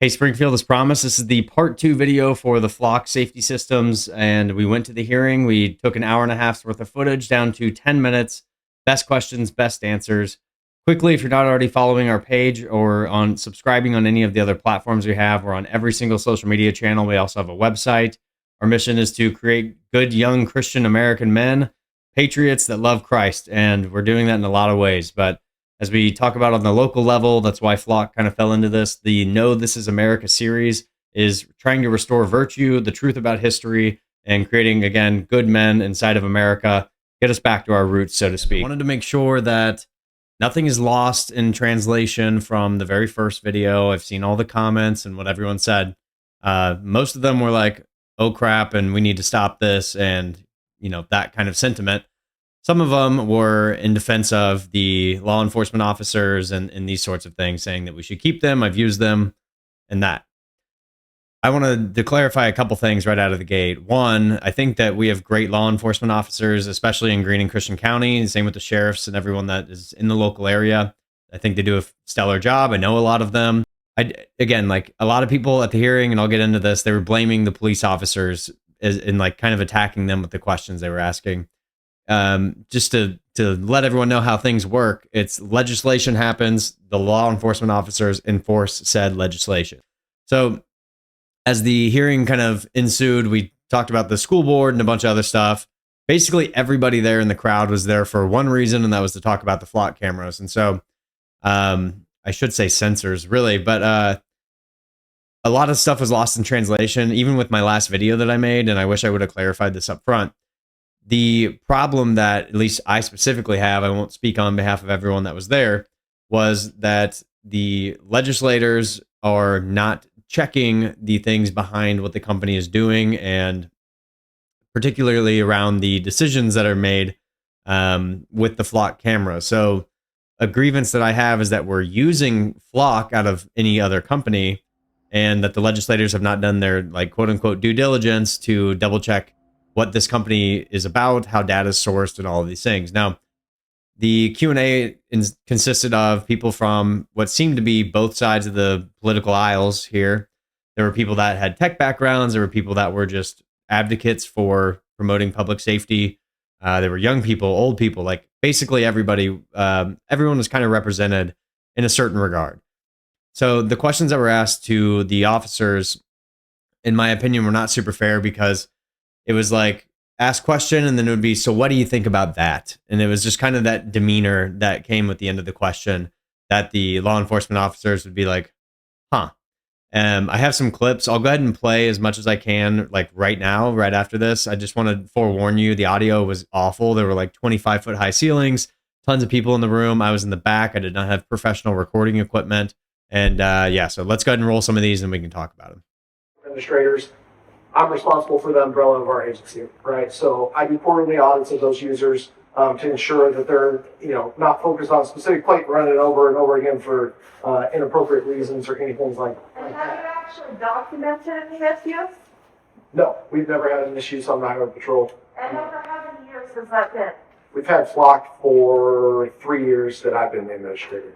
Hey, Springfield, as promised, this is the part 2 video for the flock safety systems. And we went to the hearing. We took an hour and a half's worth of footage down to 10 minutes. Best questions, best answers. Quickly, if you're not already following our page or on subscribing on any of the other platforms we have, we're on every single social media channel. We also have a website. Our mission is to create good, young Christian American men, patriots that love Christ. And we're doing that in a lot of ways. But as we talk about on the local level, that's why Flock kind of fell into this. The Know This Is America series is trying to restore virtue, the truth about history, and creating, again, good men inside of America, get us back to our roots, so to speak. I wanted to make sure that nothing is lost in translation from the very first video. I've seen all the comments and what everyone said. Most of them were like, oh crap, and we need to stop this, and, you know, that kind of sentiment. Some of them were in defense of the law enforcement officers and these sorts of things, saying that we should keep them. I've used them and that. I want to clarify a couple things right out of the gate. One, I think that we have great law enforcement officers, especially in Greene and Christian County. Same with the sheriffs and everyone that is in the local area. I think they do a stellar job. I know a lot of them. Again, like a lot of people at the hearing, and I'll get into this, they were blaming the police officers and like kind of attacking them with the questions they were asking. Just to let everyone know how things work, it's legislation happens, the law enforcement officers enforce said legislation. So as the hearing kind of ensued, we talked about the school board and a bunch of other stuff. Basically everybody there in the crowd was there for one reason, and that was to talk about the flock cameras. And so I should say sensors, really, but a lot of stuff was lost in translation, even with my last video that I made, and I wish I would have clarified this up front. The problem that at least I specifically have, I won't speak on behalf of everyone that was there, was that the legislators are not checking the things behind what the company is doing, and particularly around the decisions that are made with the flock camera. So a grievance that I have is that we're using flock out of any other company, and that the legislators have not done their, like, quote unquote due diligence to double check what this company is about, how data is sourced, and all of these things. Now, the Q&A consisted of people from what seemed to be both sides of the political aisles here. There were people that had tech backgrounds. There were people that were just advocates for promoting public safety. There were young people, old people, like basically everybody. Everyone was kind of represented in a certain regard. So the questions that were asked to the officers, in my opinion, were not super fair, because it was like, ask question, and then it would be, so what do you think about that? And it was just kind of that demeanor that came with the end of the question, that the law enforcement officers would be like, huh. I have some clips. I'll go ahead and play as much as I can, like right now, right after this. I just want to forewarn you, the audio was awful. There were like 25-foot high ceilings, tons of people in the room. I was in the back. I did not have professional recording equipment. And yeah, so let's go ahead and roll some of these and we can talk about them. Administrators, I'm responsible for the umbrella of our agency, right? So I do quarterly audits of those users to ensure that they're, not focused on a specific plate, running it over and over again for inappropriate reasons or anything like that. And have you actually documented any misuse? No, we've never had an issue on the highway patrol. And over how many years has that been? We've had flock for 3 years that I've been the administrator.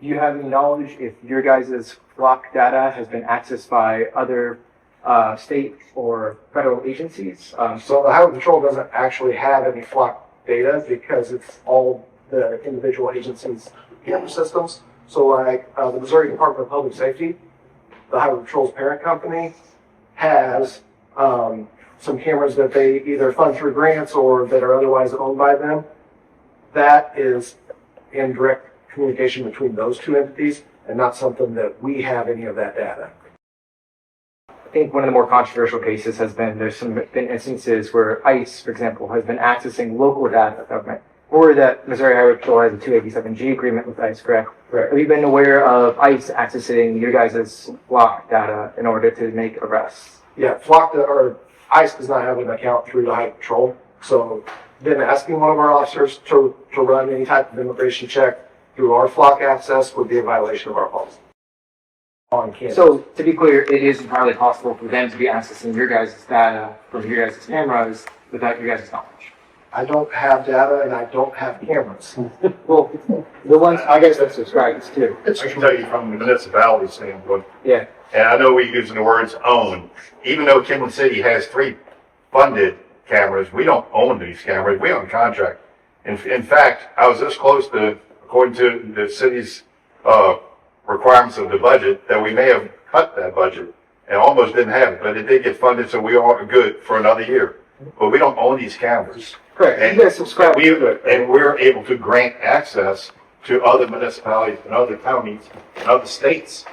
Do you have any knowledge if your guys' flock data has been accessed by other state or federal agencies? So the highway patrol doesn't actually have any flock data because it's all the individual agencies' camera systems. So like the Missouri Department of Public Safety, the highway patrol's parent company, has some cameras that they either fund through grants or that are otherwise owned by them. That is in direct communication between those two entities, and not something that we have any of that data. I think one of the more controversial cases has been, been instances where ICE, for example, has been accessing local data of government, or that Missouri Highway Patrol has a 287G agreement with ICE, correct? Right. Have you been aware of ICE accessing your guys' flock data in order to make arrests? Yeah, or ICE does not have an account through the highway patrol, so then asking one of our officers to run any type of immigration check through our flock access would be a violation of our policy on campus. So, to be clear, it is entirely possible for them to be accessing your guys' data from your guys' cameras without your guys' knowledge. I don't have data and I don't have cameras. Well, the ones, I guess that's subscribers too. I can tell you from the municipality standpoint, Yeah. and I know we're using the words own. Even though Kimberly City has 3 funded cameras, we don't own these cameras. We own contract. In fact, I was this close to, according to the city's requirements of the budget, that we may have cut that budget and almost didn't have it, but it did get funded, so we are good for another year. But we don't own these cameras. Correct. And You guys subscribe to it. and we're able to grant access to other municipalities and other counties and other states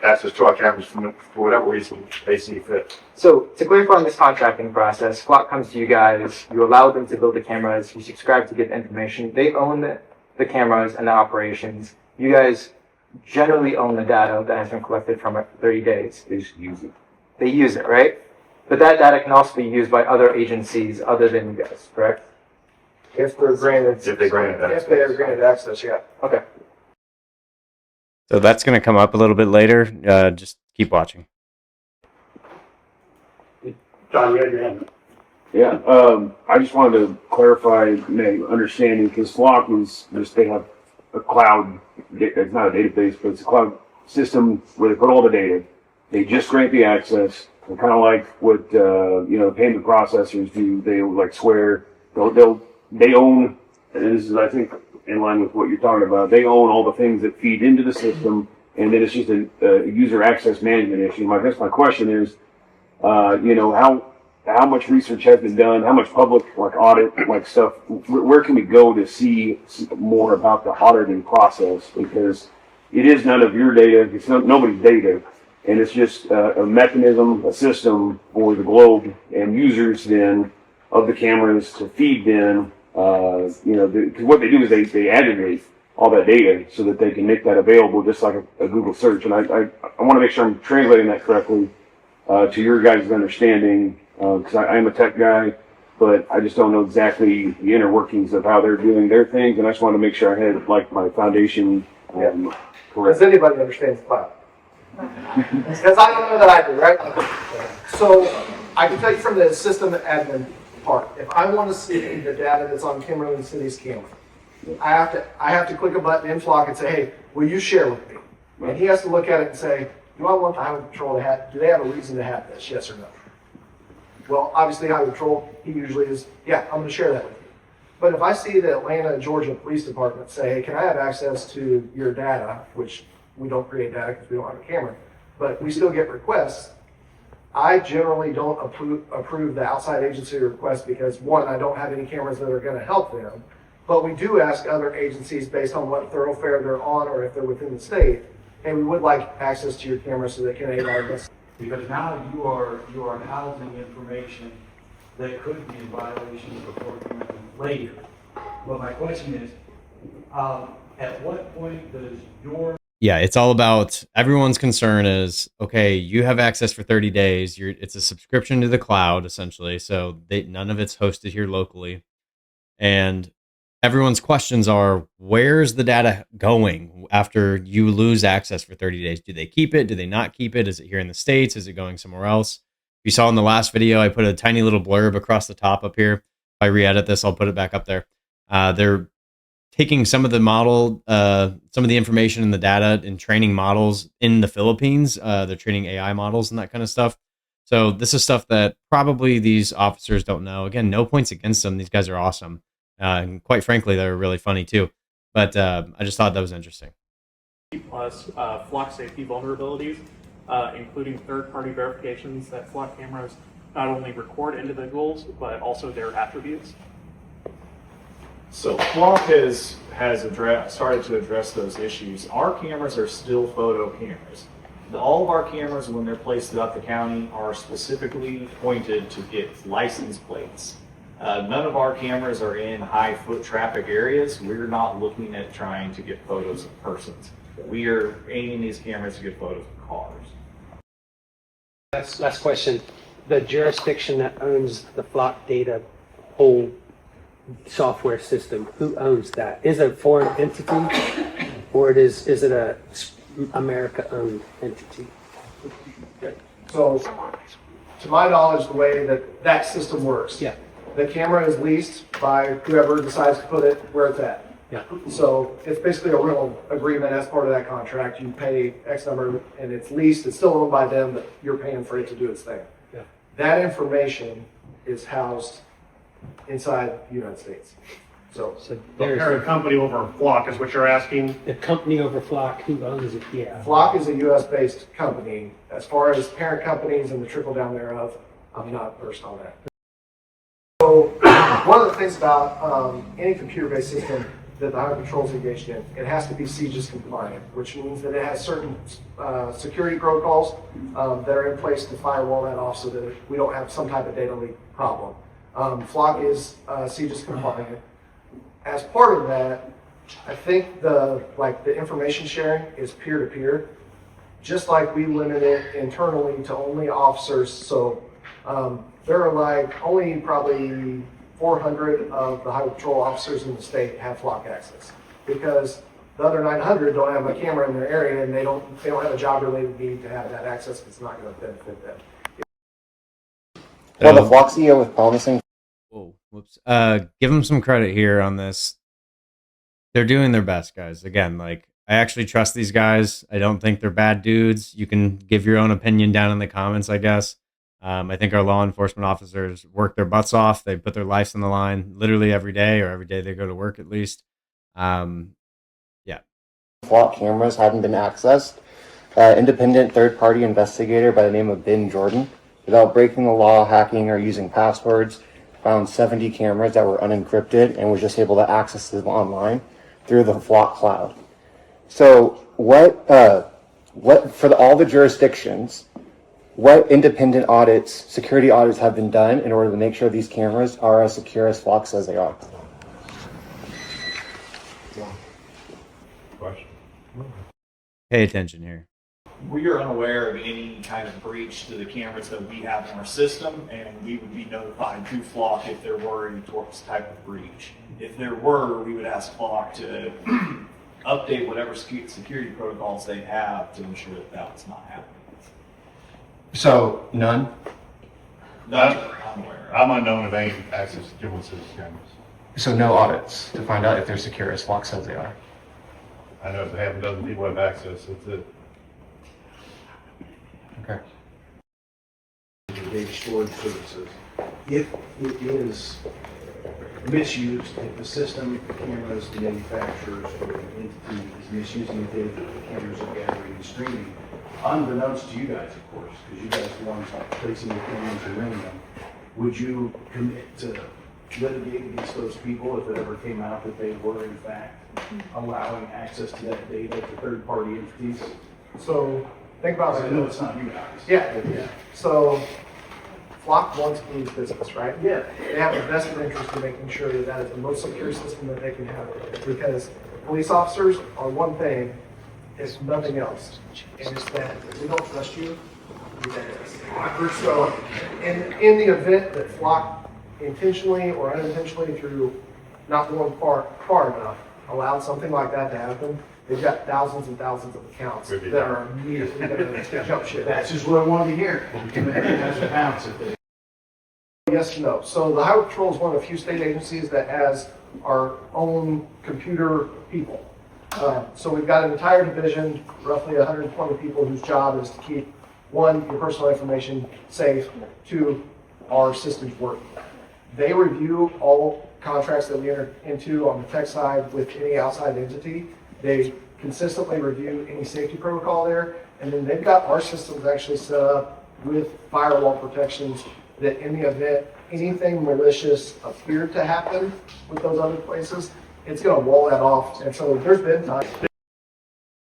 access to our cameras for whatever reason they see fit. So to clarify on this contracting process, Flock comes to you guys, you allow them to build the cameras, you subscribe to get the information, they own the cameras and the operations. You guys generally own the data that has been collected from it for 30 days. They just use it. They use it, right? But that data can also be used by other agencies other than you guys, correct? If they're granted. If they granted access. If they are granted access, yeah. Okay. So that's going to come up a little bit later. Just keep watching. John, you had your hand. Yeah, I just wanted to clarify my understanding because Flock is just, they have a cloud, it's not a database, but it's a cloud system where they put all the data. They just grant the access, and kind of like what, the payment processors do, they like swear, they own, and this is, I think, in line with what you're talking about, they own all the things that feed into the system, and then it's just a user access management issue. I guess my question is, how much research has been done? How much public audit stuff? Where can we go to see more about the auditing process? Because it is none of your data. It's nobody's data, and it's just a mechanism, a system for the globe and users then of the cameras to feed then. Because what they do is they aggregate all that data so that they can make that available just like a Google search. And I want to make sure I'm translating that correctly to your guys' understanding. Because I am a tech guy, but I just don't know exactly the inner workings of how they're doing their things, and I just want to make sure I had my foundation correct. Does anybody understand the cloud? Because I don't know that I do, right? So I can tell you from the system admin part, if I want to see the data that's on Kimberly City's camera, I have to click a button in Flock and say, hey, will you share with me? And he has to look at it and say, do I want the highway patrol to have, do they have a reason to have this, yes or no? Well, obviously, highway patrol, he usually is, yeah, I'm going to share that with you. But if I see the Atlanta, Georgia Police Department say, hey, can I have access to your data, which we don't create data because we don't have a camera, but we still get requests, I generally don't approve the outside agency request because, one, I don't have any cameras that are going to help them, but we do ask other agencies based on what thoroughfare they're on or if they're within the state, hey, we would like access to your camera so they can aid our investigation. Because now you are housing information that could be in violation of the Fourth Amendment later. But my question is, at what point does your... Yeah, it's all about, everyone's concern is, okay, you have access for 30 days. It's a subscription to the cloud, essentially. So none of it's hosted here locally. And everyone's questions are, where's the data going after you lose access for 30 days? Do they keep it? Do they not keep it? Is it here in the States? Is it going somewhere else? You saw in the last video, I put a tiny little blurb across the top up here. If I re-edit this, I'll put it back up there. They're taking some of the some of the information and the data and training models in the Philippines. They're training AI models and that kind of stuff. So this is stuff that probably these officers don't know. Again, no points against them. These guys are awesome. And quite frankly, they're really funny too. But I just thought that was interesting. Plus flock safety vulnerabilities, including third-party verifications that flock cameras not only record individuals, but also their attributes. So Flock has started to address those issues. Our cameras are still photo cameras. All of our cameras, when they're placed throughout the county, are specifically pointed to get license plates. None of our cameras are in high foot traffic areas. We're not looking at trying to get photos of persons. We are aiming these cameras to get photos of cars. Last question. The jurisdiction that owns the Flock data whole software system, who owns that? Is it a foreign entity or is it a America-owned entity? So, to my knowledge, the way that system works, Yeah. the camera is leased by whoever decides to put it where it's at. Yeah. So it's basically a rental agreement as part of that contract. You pay X number and it's leased. It's still owned by them, but you're paying for it to do its thing. Yeah. That information is housed inside the United States. So So The there's parent company over Flock is what you're asking? the company over Flock, who owns it? Yeah. Flock is a US-based company. As far as parent companies and the trickle down thereof, I'm not versed on that. So one of the things about any computer-based system that the Highway Patrol is engaged in, it has to be CJIS compliant, which means that it has certain security protocols that are in place to firewall that off so that we don't have some type of data leak problem. Flock is CJIS compliant. As part of that, I think the information sharing is peer-to-peer, just like we limit it internally to only officers. So there are only probably 400 of the Highway Patrol officers in the state have Flock access, because the other 900 don't have a camera in their area and they don't have a job-related need to have that access. It's not going to benefit them. Well, the Flock CEO was promising. Whoa, whoops. Give them some credit here on this. They're doing their best, guys. Again, I actually trust these guys. I don't think they're bad dudes. You can give your own opinion down in the comments, I guess. I think our law enforcement officers work their butts off. They put their lives on the line literally every day, or every day they go to work at least. Yeah. Flock cameras hadn't been accessed. Independent third-party investigator by the name of Ben Jordan, without breaking the law, hacking, or using passwords, found 70 cameras that were unencrypted and was just able to access them online through the Flock cloud. So what for all the jurisdictions, what independent audits, security audits have been done in order to make sure these cameras are as secure as Flock says they are? Question. Pay attention here. We are unaware of any kind of breach to the cameras that we have in our system, and we would be notified to Flock if there were any type of breach. If there were, we would ask Flock to update whatever security protocols they have to ensure that that's not happening. So none? Not that I'm aware of. I'm unknown of any access to Kimball City's cameras. So no audits to find out if they're secure as Flock says they are? I know half a dozen people have access. That's it. Okay. Data storage services. If it is misused, if the system, the cameras, the manufacturers, or the entity is misusing the data that the cameras are gathering and streaming, unbeknownst to you guys, of course, because you guys are the ones placing the cameras and renting them, would you commit to litigate against those people if it ever came out that they were in fact allowing access to that data to third-party entities? So think about I it. know it's not you guys. Yeah. So Flock wants to lose business, right? Yeah. They have a vested interest in making sure that that is the most secure system that they can have, because police officers are one thing, it's nothing else. And it's that if we don't trust you, you bet us. So in the event that Flock intentionally or unintentionally through not going far enough allowed something like that to happen, they've got thousands and thousands of accounts that are immediately going to jump ship. That's just what I wanted to hear. You can make it as a bounce if they. Yes and no. So the Highway Patrol is one of the few state agencies that has our own computer people. So we've got an entire division, roughly 120 people, whose job is to keep, one, your personal information safe, two, our systems working. They review all contracts that we enter into on the tech side with any outside entity. They consistently review any safety protocol there, and then they've got our systems actually set up with firewall protections that in the event anything malicious appeared to happen with those other places, it's going to wall that off. And so there's been times.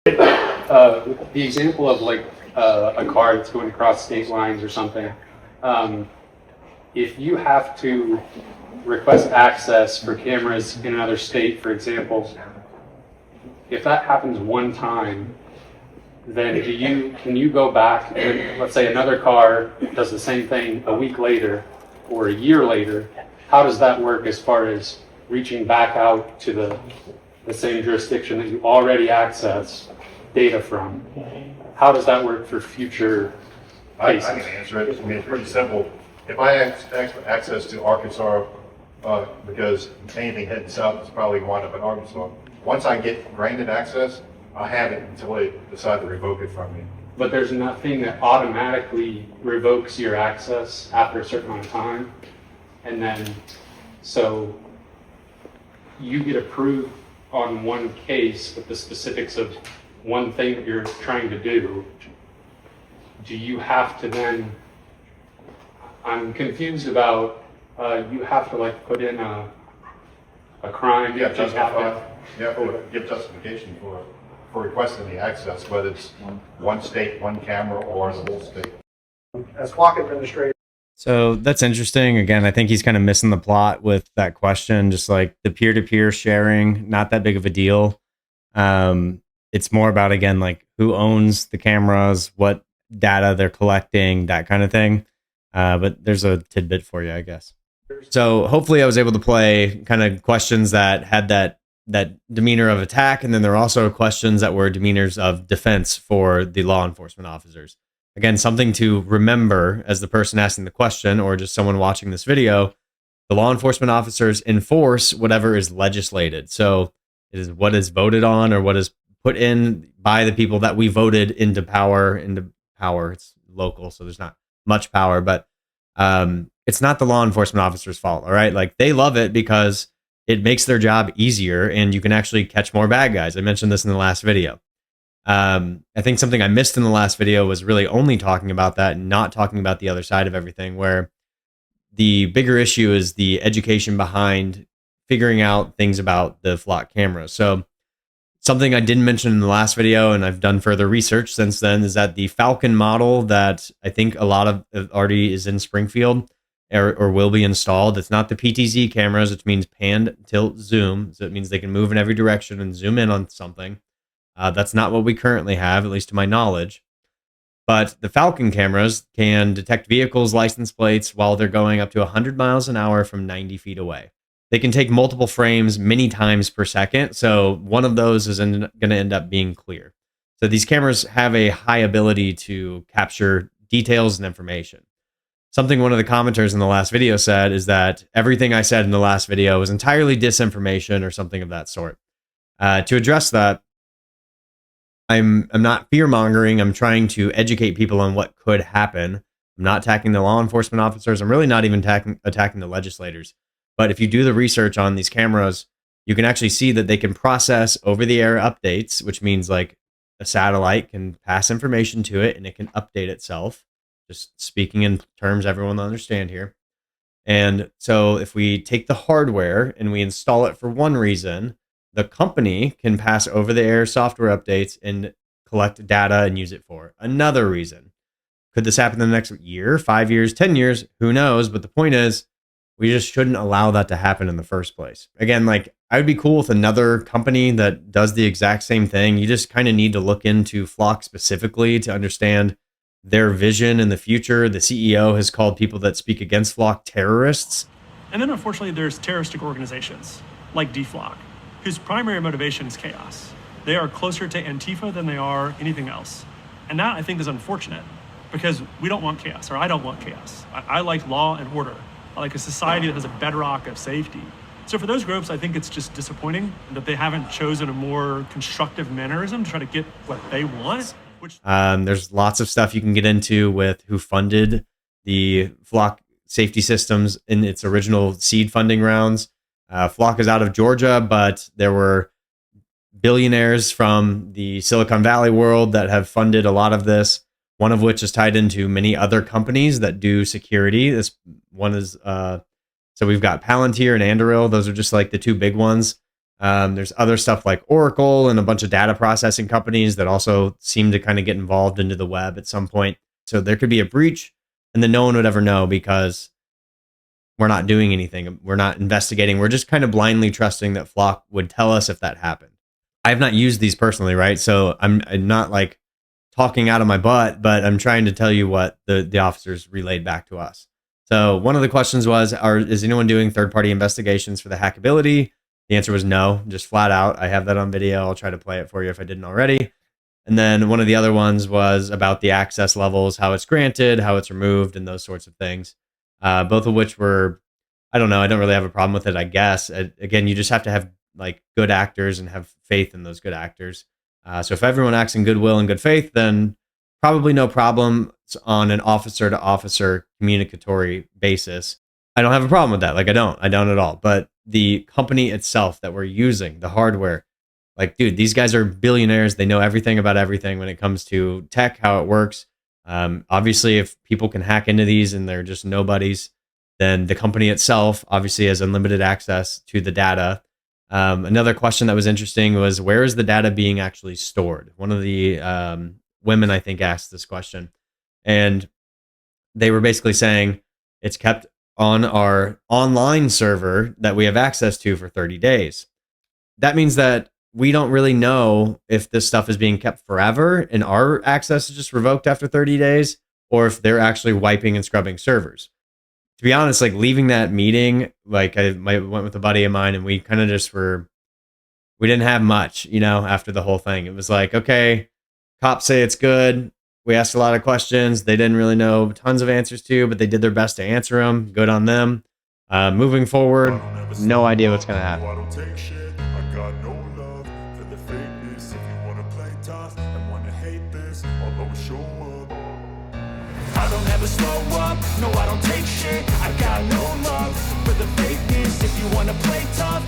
The example of a car that's going across state lines or something, if you have to request access for cameras in another state, for example, if that happens one time, then can you go back and let's say another car does the same thing a week later or a year later? How does that work as far as reaching back out to the same jurisdiction that you already access data from? How does that work for future I cases? can answer it. I mean, it's pretty simple. if I have access to Arkansas, because anything heading south is probably going to wind up in Arkansas, once I get granted access, I have it until they decide to revoke it from me. But there's nothing that automatically revokes your access after a certain amount of time. And then, so you get approved on one case with the specifics of one thing that you're trying to do. Do you have to then, I'm confused about, you have to like put in a crime. Yeah, justify. Yeah, give justification for requesting the access, whether it's one state, one camera, or the whole state. As flock administrator, So that's interesting. Again, I think he's kind of missing the plot with that question. Just like the peer-to-peer sharing, not that big of a deal. It's more about, again, like who owns the cameras, what data they're collecting, that kind of thing. But there's a tidbit for you, I guess. So hopefully I was able to play kind of questions that had that demeanor of attack. And then there are also questions that were demeanors of defense for the law enforcement officers. Again, something to remember as the person asking the question or just someone watching this video, the law enforcement officers enforce whatever is legislated. So it is what is voted on or what is put in by the people that we voted into power. It's local, so there's not much power, but it's not the law enforcement officers' fault, all right? Like, they love it because it makes their job easier and you can actually catch more bad guys. I mentioned this in the last video. I think something I missed in the last video was really only talking about that and not talking about the other side of everything, where the bigger issue is the education behind figuring out things about the flock cameras. So something I didn't mention in the last video, and I've done further research since then, is that the Falcon model that I think a lot of already is in Springfield or will be installed. It's not the PTZ cameras, which means pan, tilt, zoom. So it means they can move in every direction and zoom in on something. That's not what we currently have, at least to my knowledge. But the Falcon cameras can detect vehicles' license plates while they're going up to 100 miles an hour from 90 feet away. They can take multiple frames many times per second, so one of those is going to end up being clear. So these cameras have a high ability to capture details and information. Something one of the commenters in the last video said is that everything I said in the last video was entirely disinformation or something of that sort. To address that, I'm not fear-mongering. I'm trying to educate people on what could happen. I'm not attacking the law enforcement officers. I'm really not even attacking the legislators. But if you do the research on these cameras, you can actually see that they can process over-the-air updates, which means like a satellite can pass information to it and it can update itself. Just speaking in terms everyone will understand here. And so if we take the hardware and we install it for one reason, the company can pass over-the-air software updates and collect data and use it for another reason. Could this happen in the next year, 5 years, 10 years? Who knows? But the point is, we just shouldn't allow that to happen in the first place. Again, like, I would be cool with another company that does the exact same thing. You just kind of need to look into Flock specifically to understand their vision in the future. The CEO has called people that speak against Flock terrorists. And then unfortunately, there's terroristic organizations like DFlock, whose primary motivation is chaos. They are closer to Antifa than they are anything else. And that, I think, is unfortunate because we don't want chaos, or I don't want chaos. I like law and order. I like a society that has a bedrock of safety. So for those groups, I think it's just disappointing that they haven't chosen a more constructive mannerism to try to get what they want. There's lots of stuff you can get into with who funded the Flock safety systems in its original seed funding rounds. Flock is out of Georgia, but there were billionaires from the Silicon Valley world that have funded a lot of this, one of which is tied into many other companies that do security. This one is, so we've got Palantir and Anduril. Those are just like the two big ones. There's other stuff like Oracle and a bunch of data processing companies that also seem to kind of get involved into the web at some point. So there could be a breach and then no one would ever know because we're not doing anything. We're not investigating. We're just kind of blindly trusting that Flock would tell us if that happened. I have not used these personally, right? So I'm not like talking out of my butt, but I'm trying to tell you what the officers relayed back to us. So one of the questions was, is anyone doing third-party investigations for the hackability? The answer was no, just flat out. I have that on video. I'll try to play it for you if I didn't already. And then one of the other ones was about the access levels, how it's granted, how it's removed, and those sorts of things. both of which were, I don't know, I don't really have a problem with it, I guess. Again, you just have to have like good actors and have faith in those good actors. So if everyone acts in goodwill and good faith, then probably no problem on an officer to officer communicatory basis. I don't have a problem with that. Like I don't at all. But the company itself that we're using, the hardware, like, dude, these guys are billionaires. They know everything about everything when it comes to tech, how it works. Obviously, if people can hack into these and they're just nobodies, then the company itself obviously has unlimited access to the data. Another question that was interesting was, where is the data being actually stored? One of the women, I think, asked this question. And they were basically saying it's kept on our online server that we have access to for 30 days. That means that we don't really know if this stuff is being kept forever and our access is just revoked after 30 days, or if they're actually wiping and scrubbing servers. To be honest, like leaving that meeting, like I went with a buddy of mine and we kind of just we didn't have much, after the whole thing. It was like, okay, cops say it's good. We asked a lot of questions. They didn't really know tons of answers to, but they did their best to answer them. Good on them. Moving forward, no idea what's going to happen. I don't ever slow up, no I don't take shit. I got no love for the fakeness. If you wanna play tough,